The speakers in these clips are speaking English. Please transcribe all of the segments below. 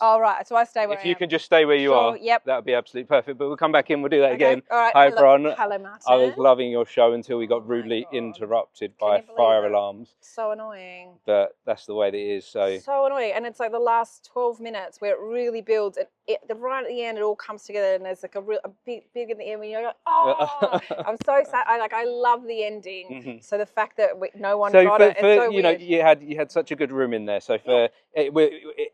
Oh, right. So I stay where I am. If you can just stay where you are, yep. that would be absolutely perfect. But we'll come back in, we'll do that again. All right. Hi, Bron. Hello, Martin. I was loving your show until we got Oh rudely God. interrupted Can by you believe fire it? alarms. So annoying. But that's the way that it is. So annoying. And it's like the last 12 minutes where it really builds. And right at the end, it all comes together, and there's like a big in the end when you're like, oh, I'm so sad. I love the ending. So the fact that no one got it, it's so you know, weird. you had such a good room in there. So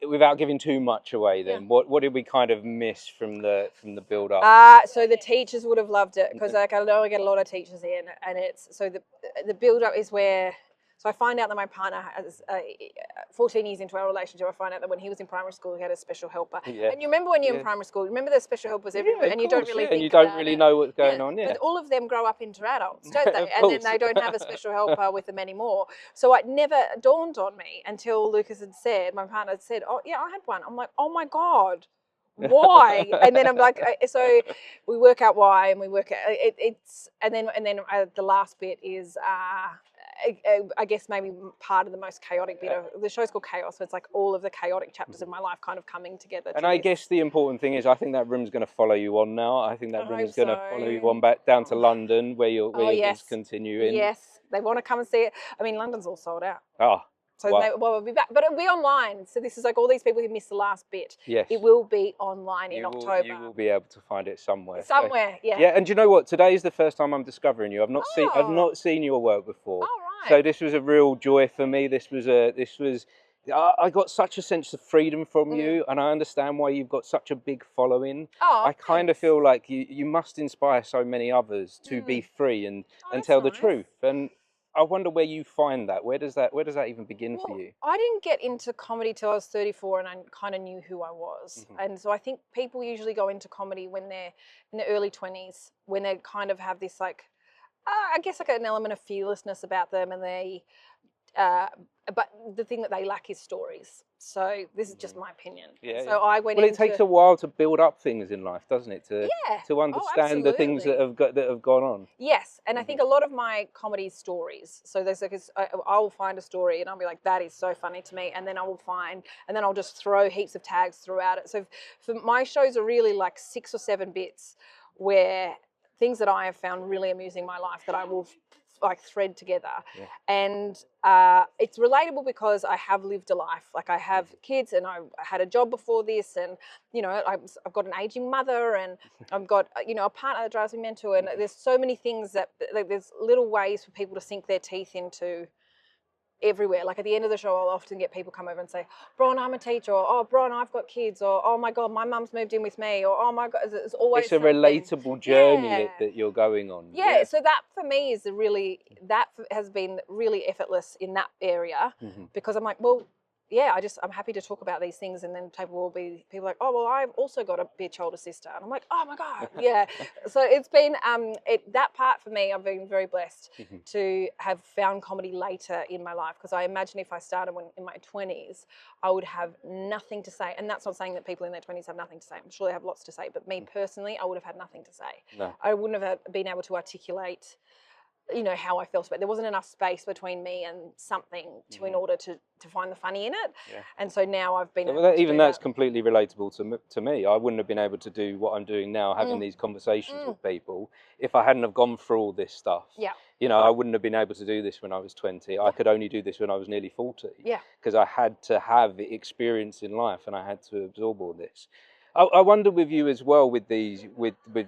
without giving too much away, then what did we kind of miss from the build up? So the teachers would have loved it, because like I know I get a lot of teachers in, and it's so the build up is where. So I find out that my partner has 14 years into our relationship. I find out that when he was in primary school, he had a special helper. Yeah. And you remember when you're in primary school, remember the special helpers everywhere, and you don't really think and you don't really know what's going on. But all of them grow up into adults, don't they? And then they don't have a special helper with them anymore. So it never dawned on me until Lucas had said, my partner had said, oh yeah, I had one. I'm like, oh my God. Why? And then I'm like, so we work out why, and we work out it's, and then the last bit is I guess maybe part of the most chaotic bit of the show's called Chaos, so it's like all of the chaotic chapters of my life kind of coming together. And I guess the important thing is, I think that room's going to follow you on now. I think that room is going to follow you on back down to London, where you're continuing. Yes, they want to come and see it. I mean, London's all sold out. Oh. So we'll be back, but it'll be online. So this is like all these people who missed the last bit. Yes, it will be online in October. You will be able to find it somewhere. Somewhere, yeah. Yeah, and you know what? Today is the first time I'm discovering you. I've not seen your work before. Oh, right. So this was a real joy for me. I got such a sense of freedom from you, and I understand why you've got such a big following. Oh, I kind of feel like you must inspire so many others to be free and tell the truth. And I wonder where you find that. Where does that even begin for you? I didn't get into comedy till I was 34, and I kind of knew who I was. And so I think people usually go into comedy when they're in their early 20s, when they kind of have this like, I guess like an element of fearlessness about them, and they, but the thing that they lack is stories. So this is just my opinion. Yeah. So I went. Well, it takes a while to build up things in life, doesn't it? To understand the things that have gone on. Yes, and I think a lot of my comedy stories. So there's like I will find a story and I'll be like, that is so funny to me, and then I'll just throw heaps of tags throughout it. So for my shows are really like 6 or 7 bits where things that I have found really amusing in my life that I will like thread together. And it's relatable because I have lived a life. Like I have kids, and I had a job before this, and you know I've got an aging mother, and I've got a partner that drives me mental, and there's so many things that like, there's little ways for people to sink their teeth into everywhere. Like at the end of the show, I'll often get people come over and say, Bron, I'm a teacher, or oh, Bron, I've got kids, or oh my God, my mum's moved in with me, or oh my God, it's always a relatable journey that you're going on. Yeah, so that for me is that has been really effortless in that area, because I'm like, well, yeah, I'm happy to talk about these things, and then people like, oh, well, I've also got a bitch older sister, and I'm like, oh my God, yeah. So it's been that part for me. I've been very blessed to have found comedy later in my life, because I imagine if I started in my 20s, I would have nothing to say, and that's not saying that people in their 20s have nothing to say. I'm sure they have lots to say, but me personally, I would have had nothing to say. No. I wouldn't have been able to articulate how I felt about it. There wasn't enough space between me and something in order to find the funny in it. Yeah. And so now I've been that's completely relatable to me. I wouldn't have been able to do what I'm doing now, having these conversations with people, if I hadn't have gone through all this stuff. Yeah. I wouldn't have been able to do this when I was 20. I could only do this when I was nearly 40. Yeah. Because I had to have experience in life, and I had to absorb all this. I wonder with you as well, with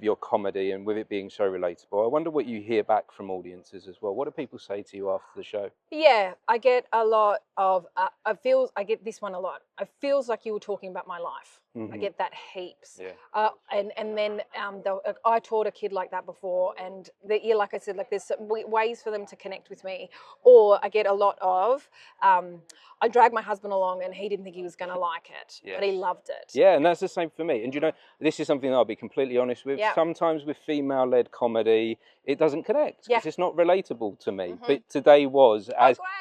your comedy and with it being so relatable, I wonder what you hear back from audiences as well. What do people say to you after the show? Yeah, I get a lot of, I get this one a lot. It feels like you were talking about my life. I get that heaps. Yeah. And then I taught a kid like that before, and like I said, like there's ways for them to connect with me. Or I get a lot of, I dragged my husband along, and he didn't think he was going to like it, but he loved it. Yeah, and that's the same for me. And this is something that I'll be completely honest with. Yeah. Sometimes with female-led comedy, it doesn't connect because it's not relatable to me. But today was,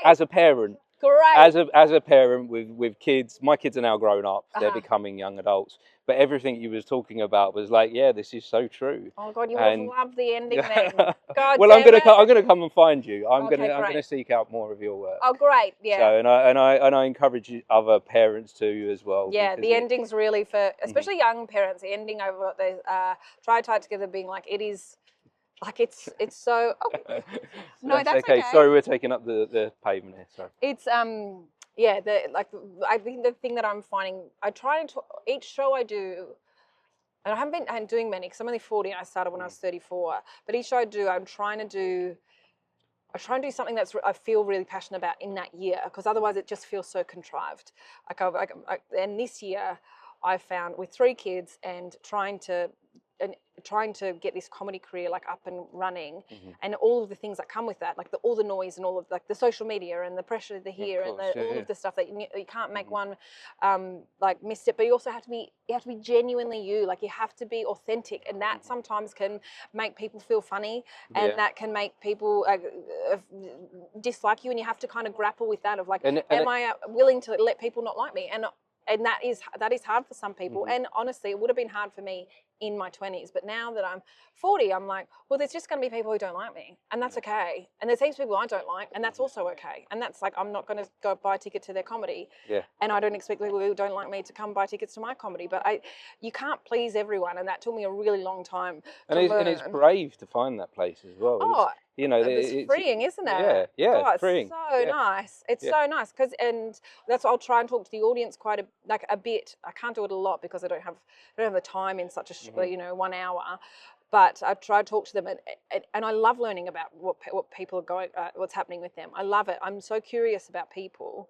as a parent, Great. As a parent with kids, my kids are now grown up. They're becoming young adults. But everything you was talking about was like, yeah, this is so true. Oh God, you would have loved the ending then. God well, damn I'm gonna come and find you. I'm Okay, gonna seek out more of your work. Oh, great, yeah. So and I encourage other parents to as well. Yeah, the ending's really for especially young parents. The ending over what they try to tie it together, being like it is. Like it's so. Oh. No, that's okay. Sorry, we're taking up the pavement here. Sorry. It's yeah. I think the thing that I'm finding, I try to each show I do, and I haven't been doing many because I'm only 40 and I started when I was 34. But each show I do, I try and do something that's I feel really passionate about in that year, because otherwise it just feels so contrived. And this year I found with 3 kids and trying to get this comedy career like up and running, and all of the things that come with that, like all the noise and all of like the social media and the pressure to hear and all of the stuff that you can't make one like miss it. But you also have to be genuinely you. Like you have to be authentic, and that sometimes can make people feel funny, and that can make people dislike you, and you have to kind of grapple with that of like, am I willing to let people not like me? And that is hard for some people. And honestly, it would have been hard for me in my 20s. But now that I'm 40, I'm like, well, there's just going to be people who don't like me. And that's okay. And there's heaps of people I don't like. And that's also okay. And that's like, I'm not going to go buy a ticket to their comedy. Yeah. And I don't expect people who don't like me to come buy tickets to my comedy. But you can't please everyone. And that took me a really long time to learn. And it's brave to find that place as well. Oh, it's freeing, isn't it? Yeah, God, freeing. So nice. It's so nice and that's what I'll try and talk to the audience quite a bit. I can't do it a lot because I don't have the time in such a 1 hour. But I try to talk to them, and I love learning about what people are going, what's happening with them. I love it. I'm so curious about people.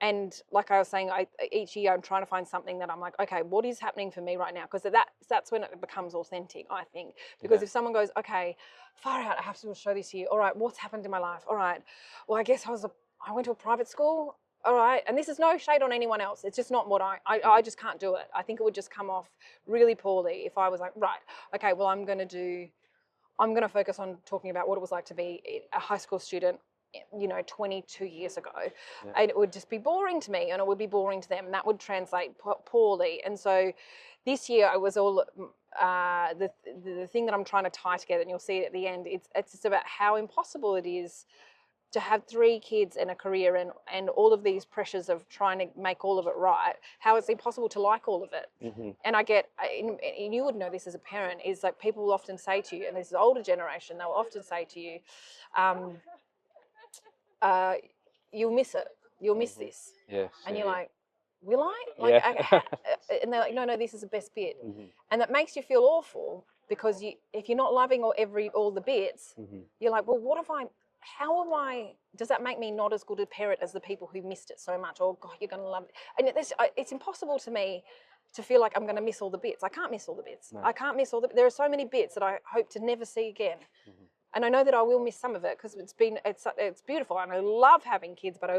And like I was saying, each year I'm trying to find something that I'm like, okay, what is happening for me right now? Because that's when it becomes authentic, I think. Because if someone goes, okay, far out, I have to show this year. All right, what's happened in my life? All right, well, I guess I went to a private school. All right, and this is no shade on anyone else. It's just not what I just can't do it. I think it would just come off really poorly if I was like, right, okay, well, I'm going to focus on talking about what it was like to be a high school student 22 years ago. And it would just be boring to me, and it would be boring to them, and that would translate poorly. And so this year I was all the thing that I'm trying to tie together, and you'll see it at the end, it's just about how impossible it is to have 3 kids and a career and all of these pressures of trying to make all of it right, how it's impossible to like all of it. And and you would know this as a parent, is like people will often say to you, and this is older generation, they'll often say to you, you'll miss it, you'll miss this. Yes. And you're like, will I? Like, and they're like, no, this is the best bit. And that makes you feel awful, because if you're not loving all the bits, you're like, well, does that make me not as good a parent as the people who missed it so much? Oh God, you're going to love it. And it's impossible to me to feel like I'm going to miss all the bits. I can't miss all the bits. No. I can't miss there are so many bits that I hope to never see again. And I know that I will miss some of it, because it's beautiful, and I love having kids, but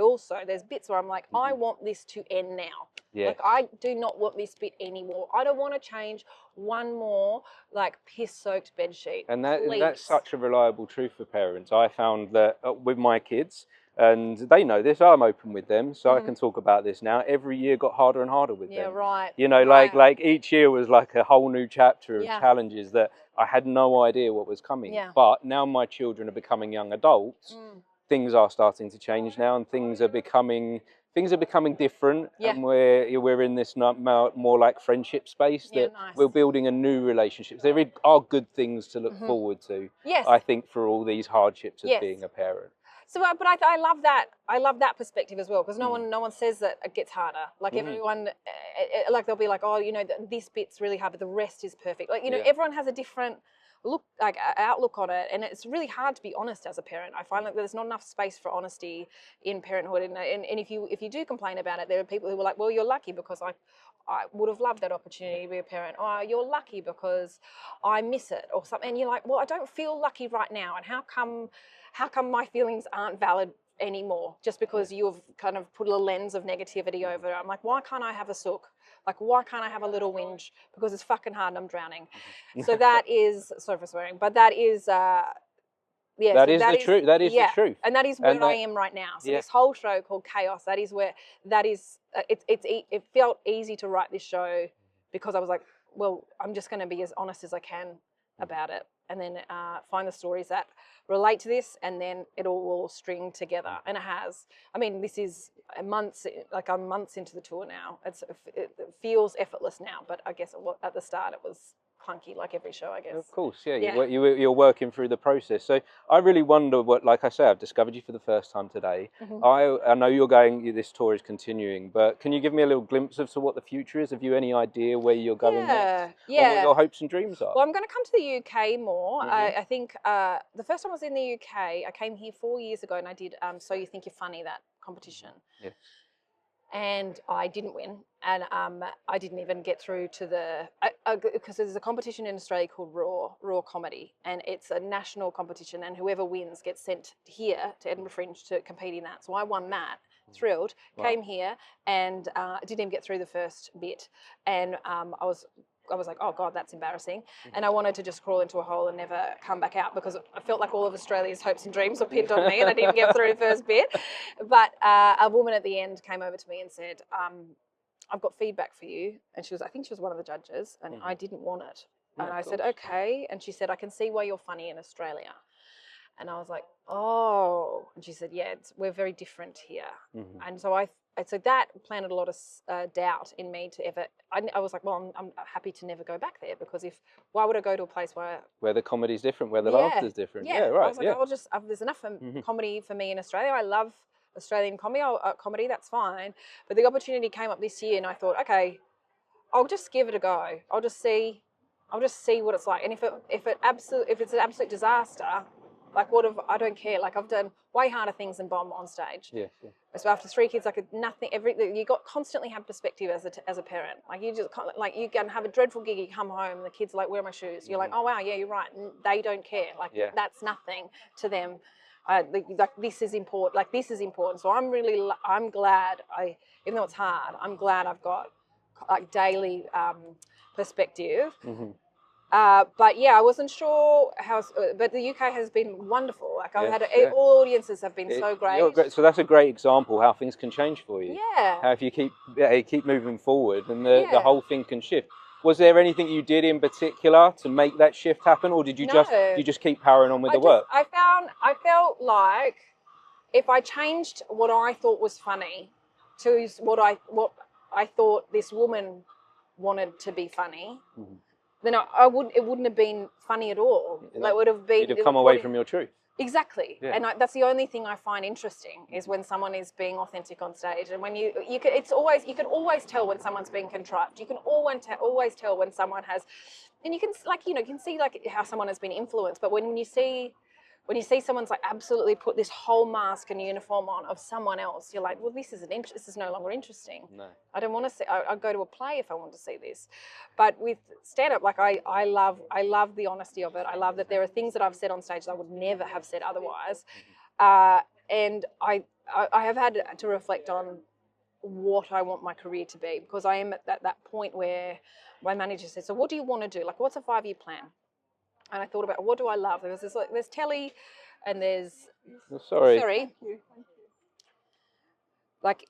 there's bits where I'm like, I want this to end now. Like, I do not want this bit anymore. I don't want to change one more like piss-soaked bed sheet. And that's such a reliable truth for parents. I found that with my kids, and they know this, I'm open with them, so I can talk about this now. Every year got harder and harder with them. Yeah, right. Like each year was like a whole new chapter of challenges that I had no idea what was coming. Yeah. But now my children are becoming young adults. Things are starting to change now, and things are becoming different. And we're in this more like friendship space that we're building a new relationship. There are good things to look forward to. Yes. I think, for all these hardships of being a parent. So, but I love that. I love that perspective as well, because no one says that it gets harder. Like everyone, like they'll be like, oh, this bit's really hard, but the rest is perfect. Like everyone has a different outlook on it, and it's really hard to be honest as a parent. I find like there's not enough space for honesty in parenthood, and if you do complain about it, there are people who are like, well, you're lucky because I would have loved that opportunity to be a parent. Oh, you're lucky because I miss it, or something. And you're like, well, I don't feel lucky right now, and how come my feelings aren't valid anymore just because you've kind of put a lens of negativity over it? I'm like, why can't I have a sook? Like, why can't I have a little whinge? Because it's fucking hard and I'm drowning. So that is, sorry for swearing, but that is Yeah, that so is the truth. That is the truth. And that is where I am right now. So this whole show called Chaos, that is where, that is, it felt easy to write this show because I was like, well, I'm just going to be as honest as I can about it, and then find the stories that relate to this, and then it all will string together. And it has. I mean, this is months, like I'm months into the tour now. It feels effortless now, but I guess at the start it was clunky, like every show, I guess. Of course, yeah. You're working through the process. So I really wonder what, like I say, I've discovered you for the first time today. I know you're going, this tour is continuing, but can you give me a little glimpse of what the future is? Have you any idea where you're going next? Yeah. Or what your hopes and dreams are? Well, I'm going to come to the UK more. I think the first time I was in the UK, I came here 4 years ago, and I did So You Think You're Funny, that competition. Yeah. And I didn't win, and I didn't even get through to because there's a competition in Australia called Raw Comedy, and it's a national competition, and whoever wins gets sent here to Edinburgh Fringe to compete in that. So I won that, thrilled, came here, and didn't even get through the first bit, and I was like, oh God, that's embarrassing. And I wanted to just crawl into a hole and never come back out, because I felt like all of Australia's hopes and dreams were pinned on me, and I didn't get through the first bit. But a woman at the end came over to me and said, I've got feedback for you. And I think she was one of the judges, and I didn't want it. And I said, okay. And she said, I can see why you're funny in Australia. And I was like, oh. And she said, yeah, we're very different here. And so that planted a lot of doubt in me to ever. I was like, well, I'm happy to never go back there, because why would I go to a place where the comedy's different, where the laughter's different? Yeah, right. I was like, there's enough comedy for me in Australia. I love Australian comedy. That's fine. But the opportunity came up this year, and I thought, okay, I'll just give it a go. I'll just see what it's like. And if it's an absolute disaster, like I don't care. Like, I've done way harder things than bomb on stage. Yeah. So after 3 kids, you constantly have perspective as a parent. Like, you can have a dreadful gig, you come home, and the kids are like, where are my shoes? You're like, oh wow, yeah, you're right. And they don't care. Like, that's nothing to them. This is important. Like, this is important. So I'm glad even though it's hard, I'm glad I've got like daily perspective. But yeah, I wasn't sure how. But the UK has been wonderful. Like, I've had all audiences have been so great. So that's a great example how things can change for you. Yeah. How if you keep moving forward, and the whole thing can shift. Was there anything you did in particular to make that shift happen, or did you just keep powering on with the work? I felt like if I changed what I thought was funny to what I thought this woman wanted to be funny. Then it wouldn't have been funny at all. Like, you'd have come away from your truth. Exactly. Yeah. And that's the only thing I find interesting, is when someone is being authentic on stage. And when you can always tell when someone's being contrived. You can always tell when someone has, and you can see like how someone has been influenced. But when you see someone's like absolutely put this whole mask and uniform on of someone else, you're like, well, this is no longer interesting. No. I don't want to see. I'd go to a play if I want to see this. But with stand-up, like I love the honesty of it. I love that there are things that I've said on stage that I would never have said otherwise. And I have had to reflect on what I want my career to be, because I am at that point where my manager said, so what do you want to do? Like, what's a 5-year plan? And I thought about, what do I love? There's telly, and there's sorry. Like,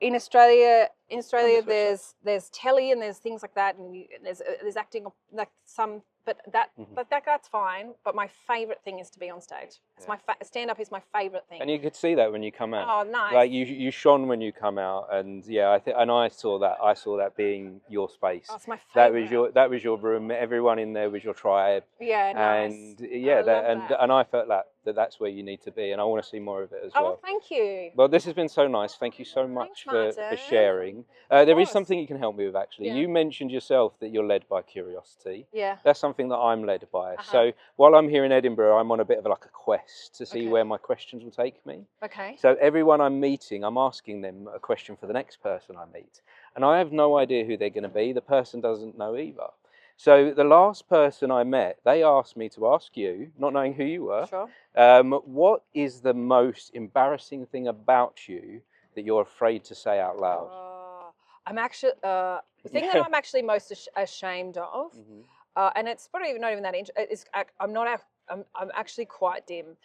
in Australia, there's telly, and there's things like that, and there's acting, like some, but that's fine. But my favourite thing is to be on stage. It's my stand up is my favourite thing. And you could see that when you come out. Oh, nice! Like, you shone when you come out, and I saw that being your space. Oh, it's my favourite. That was your room. Everyone in there was your tribe. Yeah, nice. And I felt that's where you need to be, and I want to see more of it as well. Oh, thank you. Well, this has been so nice. Thank you so much for sharing. There is something you can help me with, actually. Yeah. You mentioned yourself that you're led by curiosity. Yeah. That's something that I'm led by. So while I'm here in Edinburgh, I'm on a bit of like a quest to see where my questions will take me. Okay. So everyone I'm meeting, I'm asking them a question for the next person I meet. And I have no idea who they're going to be. The person doesn't know either. So the last person I met, they asked me to ask you, not knowing who you were, what is the most embarrassing thing about you that you're afraid to say out loud? I'm actually the thing that I'm actually most ashamed of, and it's probably not even that interesting. I'm not I'm actually quite dim.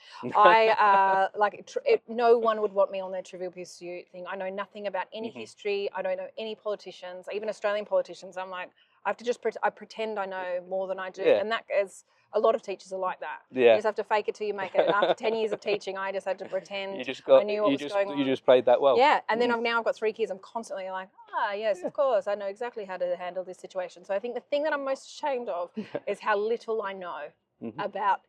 No one would want me on their Trivial Pursuit thing. I know nothing about any history. I don't know any politicians, even Australian politicians. I'm like, I have to just I pretend I know more than I do, and that is a lot of teachers are like that. Yeah. You just have to fake it till you make it. And after 10 years of teaching, I just had to pretend I knew what was going on. You just played that well. Yeah, and then now I've got 3 kids. I'm constantly like, yes, of course, I know exactly how to handle this situation. So I think the thing that I'm most ashamed of is how little I know about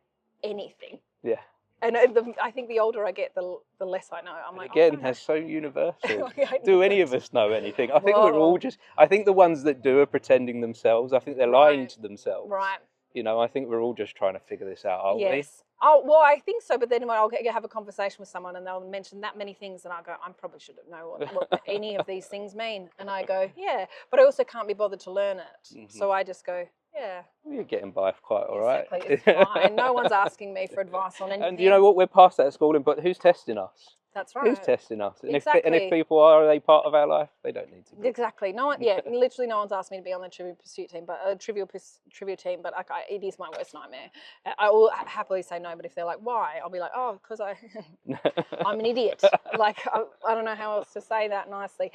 anything. Yeah. And I think the older I get, the less I know. I'm like, again, that's so universal. Do any of us know anything? I think we're all just. I think the ones that do are pretending themselves. I think they're lying to themselves. Right. You know, I think we're all just trying to figure this out, aren't we? Oh, well, I think so. But then when I'll have a conversation with someone and they'll mention that many things, and I go, I probably should know what any of these things mean. And I go, yeah, but I also can't be bothered to learn it. So I just go, yeah. Well, you're getting by quite all right. Exactly, it's fine. No one's asking me for advice on anything. And you know what? We're past that schooling, but who's testing us? That's right. Who's testing us? And exactly. if people are they part of our life? They don't need to be. Exactly. No one. Yeah. Literally, no one's asked me to be on the Trivial Pursuit team, but trivia team. But it is my worst nightmare. I will happily say no, but if they're like, why? I'll be like, oh, because I'm an idiot. Like I don't know how else to say that nicely.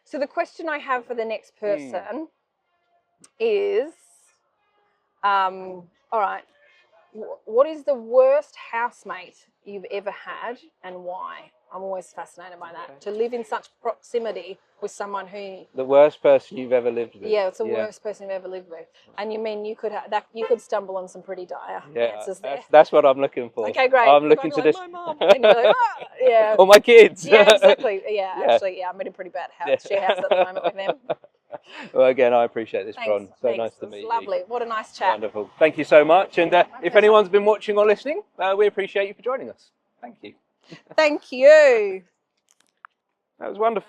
So the question I have for the next person is, all right. What is the worst housemate you've ever had and why? I'm always fascinated by that. To live in such proximity with someone who... The worst person you've ever lived with. Yeah, it's the worst person you've ever lived with. And you mean you could stumble on some pretty dire answers there. That's what I'm looking for. Okay, great. I'm looking to this. Like, my mum. And you're like, yeah. Or my kids. Yeah, exactly. Yeah, actually, I'm in a pretty bad share house at the moment with them. Well, again, I appreciate this, Bron. So Thanks. nice to meet you. Lovely. What a nice chat. Wonderful. Thank you so much. And if anyone's been watching or listening, we appreciate you for joining us. Thank you. Thank you. That was wonderful.